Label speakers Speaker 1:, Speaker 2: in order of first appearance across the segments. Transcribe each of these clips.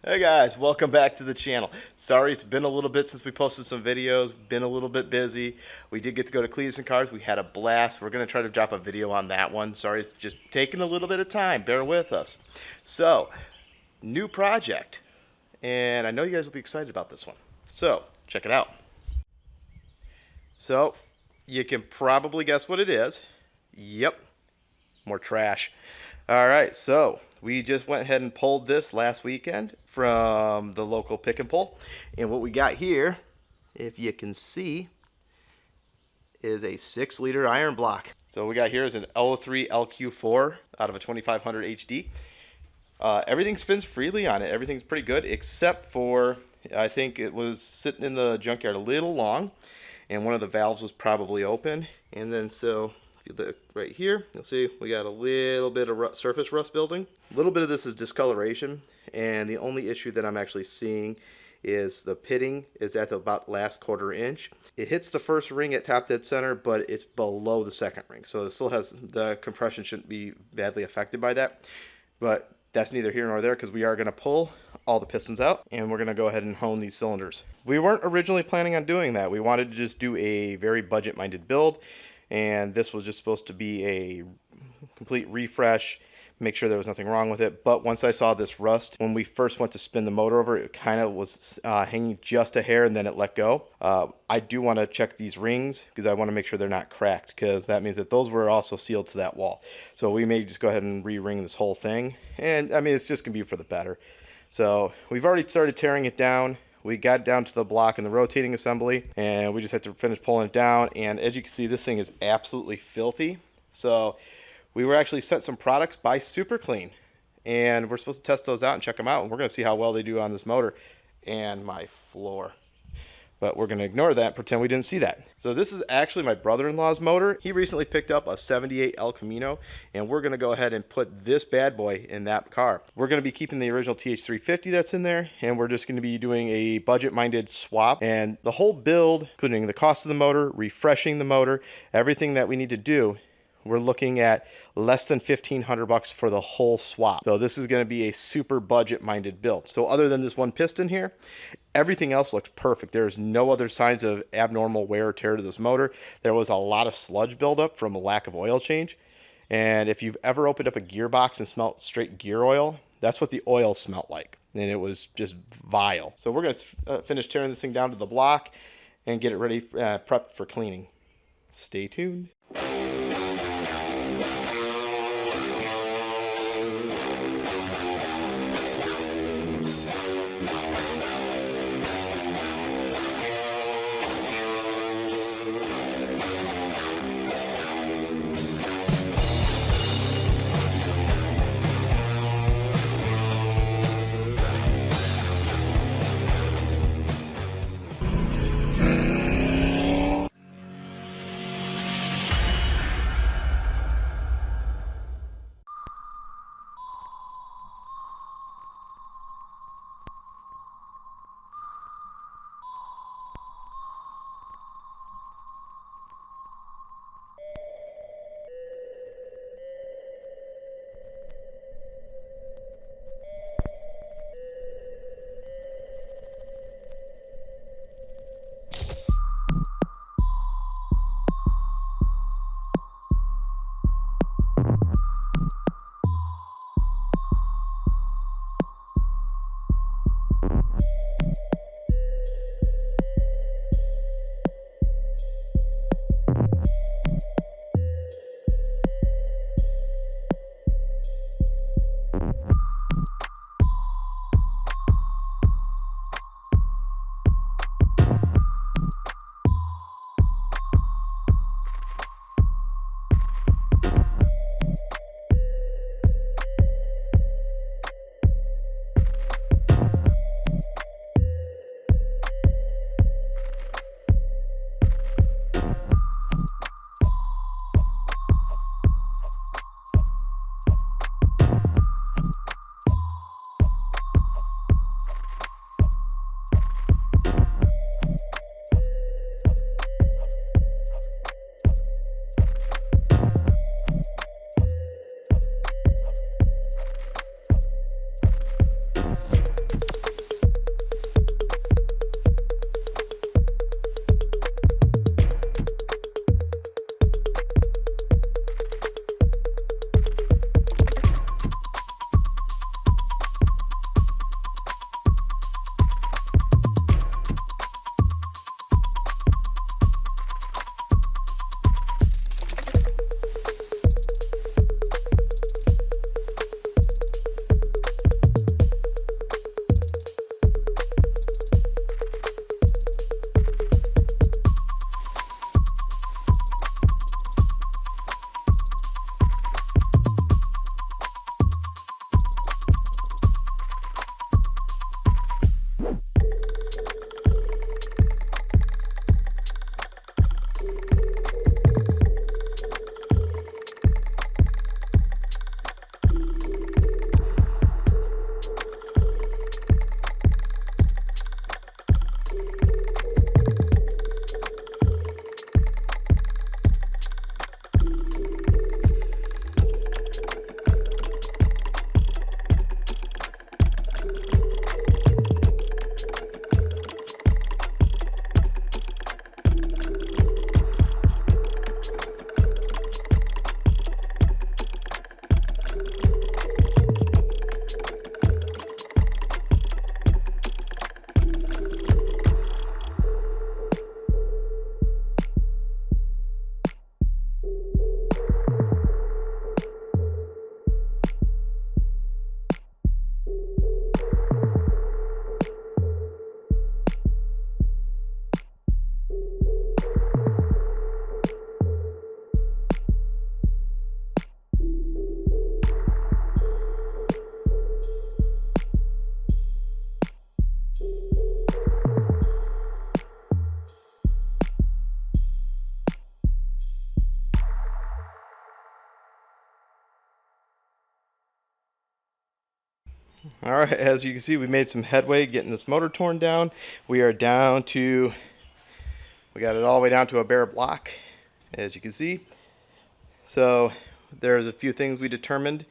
Speaker 1: Hey guys, welcome back to the channel. Sorry it's been a little bit since we posted some videos, been a little bit busy. We did get to go to Cleetus and Cars, we had a blast. We're going to try to drop a video on that one. Sorry it's just taking a little bit of time, bear with us. So, new project, and I know you guys will be excited about this one. So, check it out. So, you can probably guess what it is. Yep, more trash. Alright, so we just went ahead and pulled this last weekend from the local pick and pull. And what we got here, if you can see, is a 6-liter iron block. So what we got here is an L03 LQ4 out of a 2500 HD. Everything spins freely on it. Everything's pretty good except for, I think it was sitting in the junkyard a little long and one of the valves was probably open. And then so if you look right here, you'll see we got a little bit of surface rust building. A little bit of this is discoloration, and the only issue that I'm actually seeing is the pitting is at the about last 1/4 inch. It hits the first ring at top dead center, but it's below the second ring, so it still has, the compression shouldn't be badly affected by that. But that's neither here nor there because we are going to pull all the pistons out and we're going to go ahead and hone these cylinders. We weren't originally planning on doing that. We wanted to just do a very budget-minded build, and this was just supposed to be a complete refresh, make sure there was nothing wrong with it. But once I saw this rust, when we first went to spin the motor over, it kind of was hanging just a hair and then it let go. I do want to check these rings because I want to make sure they're not cracked, because that means that those were also sealed to that wall. So we may just go ahead and re-ring this whole thing, and I mean it's just gonna be for the better. So we've already started tearing it down. We got down to the block and the rotating assembly, and we just had to finish pulling it down. And as you can see, this thing is absolutely filthy. So we were actually sent some products by Super Clean, and we're supposed to test those out and check them out. And we're going to see how well they do on this motor and my floor. But we're going to ignore that and pretend we didn't see that. So this is actually my brother-in-law's motor. He recently picked up a 78 El Camino, and we're going to go ahead and put this bad boy in that car. We're going to be keeping the original TH350 that's in there, and we're just going to be doing a budget-minded swap. And the whole build, including the cost of the motor, refreshing the motor, everything that we need to do, we're looking at less than $1,500 for the whole swap. So this is going to be a super budget-minded build. So other than this one piston here, everything else looks perfect. There's no other signs of abnormal wear or tear to this motor. There was a lot of sludge buildup from a lack of oil change. And if you've ever opened up a gearbox and smelled straight gear oil, that's what the oil smelled like. And it was just vile. So we're going to finish tearing this thing down to the block and get it ready, prepped for cleaning. Stay tuned. All right, as you can see, we made some headway getting this motor torn down. We got it all the way down to a bare block, as you can see. So there's a few things we determined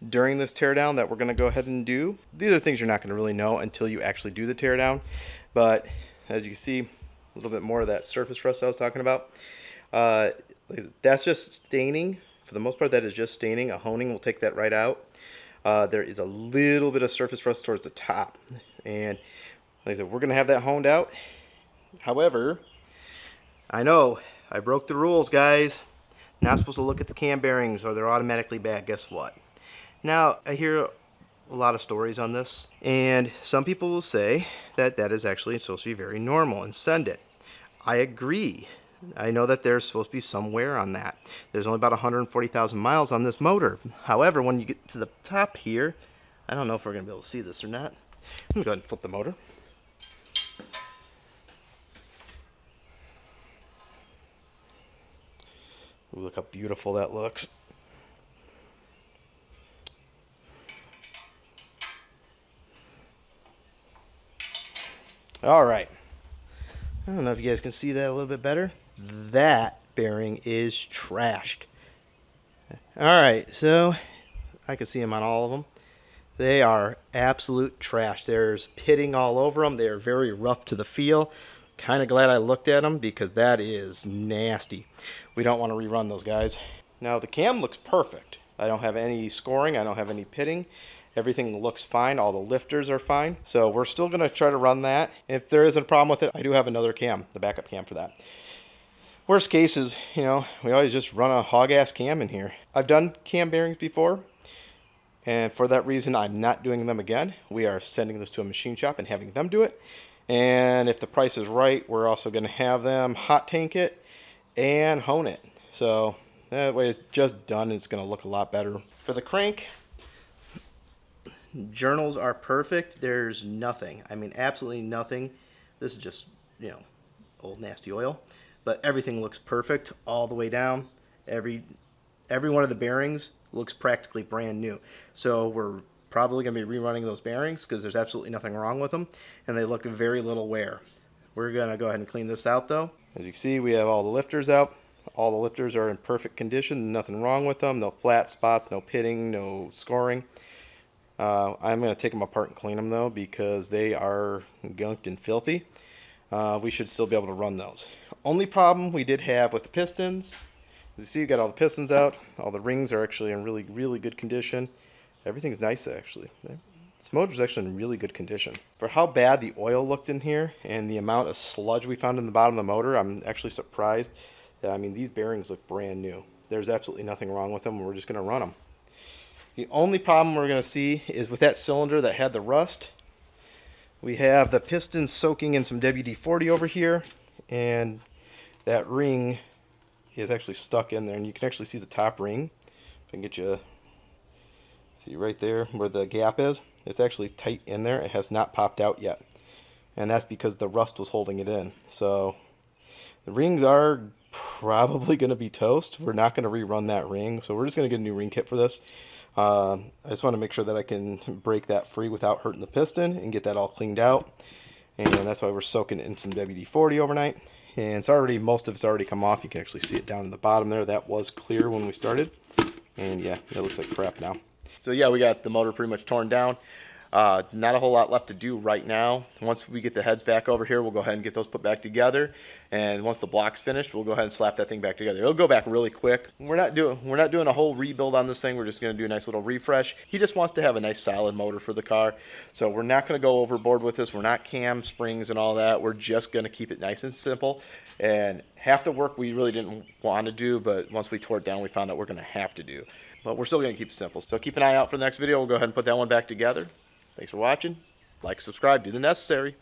Speaker 1: during this teardown that we're going to go ahead and do. These are things you're not going to really know until you actually do the teardown. But as you can see, a little bit more of that surface rust I was talking about. That's just staining. For the most part, that is just staining. A honing will take that right out. There is a little bit of surface rust towards the top. And like I said, we're going to have that honed out. However, I know I broke the rules, guys. Not supposed to look at the cam bearings or they're automatically bad. Guess what? Now, I hear a lot of stories on this, and some people will say that that is actually supposed to be very normal and send it. I agree. I know that there's supposed to be some wear on that. There's only about 140,000 miles on this motor. However, when you get to the top here, I don't know if we're going to be able to see this or not. I'm going to go ahead and flip the motor. Ooh, look how beautiful that looks. All right. I don't know if you guys can see that a little bit better. That bearing is trashed. All right, so I can see them on all of them. They are absolute trash. There's pitting all over them. They are very rough to the feel. Kind of glad I looked at them because that is nasty. We don't want to rerun those, guys. Now the cam looks perfect. I don't have any scoring. I don't have any pitting. Everything looks fine. All the lifters are fine. So we're still going to try to run that. If there isn't a problem with it, I do have another cam, the backup cam for that. Worst case is, we always just run a hog-ass cam in here. I've done cam bearings before, and for that reason, I'm not doing them again. We are sending this to a machine shop and having them do it. And if the price is right, we're also going to have them hot tank it and hone it. So that way it's just done and it's going to look a lot better. For the crank, journals are perfect. There's nothing. I mean, absolutely nothing. This is just, old nasty oil. But everything looks perfect all the way down. Every one of the bearings looks practically brand new. So we're probably going to be rerunning those bearings because there's absolutely nothing wrong with them. And they look very little wear. We're going to go ahead and clean this out though. As you can see, we have all the lifters out. All the lifters are in perfect condition. Nothing wrong with them. No flat spots, no pitting, no scoring. I'm going to take them apart and clean them though because they are gunked and filthy. We should still be able to run those. Only problem we did have with the pistons, as you see, you got all the pistons out. All the rings are actually in really, really good condition. Everything's nice actually. This motor's actually in really good condition. For how bad the oil looked in here and the amount of sludge we found in the bottom of the motor, I'm actually surprised that, these bearings look brand new. There's absolutely nothing wrong with them. We're just going to run them. The only problem we're going to see is with that cylinder that had the rust. We have the pistons soaking in some WD-40 over here, and that ring is actually stuck in there, and you can actually see the top ring. If I can get you, see right there where the gap is, it's actually tight in there. It has not popped out yet, and that's because the rust was holding it in. So the rings are probably going to be toast. We're not going to rerun that ring, so we're just going to get a new ring kit for this. I just want to make sure that I can break that free without hurting the piston and get that all cleaned out, and that's why we're soaking it in some WD-40 overnight. And it's already, most of it's already come off. You can actually see it down in the bottom there. That was clear when we started, and yeah, it looks like crap now. So yeah, we got the motor pretty much torn down. Not a whole lot left to do right now. Once we get the heads back over here, we'll go ahead and get those put back together. And once the block's finished, we'll go ahead and slap that thing back together. It'll go back really quick. We're not doing a whole rebuild on this thing. We're just going to do a nice little refresh. He just wants to have a nice solid motor for the car. So we're not going to go overboard with this. We're not cam springs and all that. We're just going to keep it nice and simple. And half the work we really didn't want to do, but once we tore it down, we found out we're going to have to do. But we're still going to keep it simple. So keep an eye out for the next video. We'll go ahead and put that one back together. Thanks for watching. Like, subscribe, do the necessary.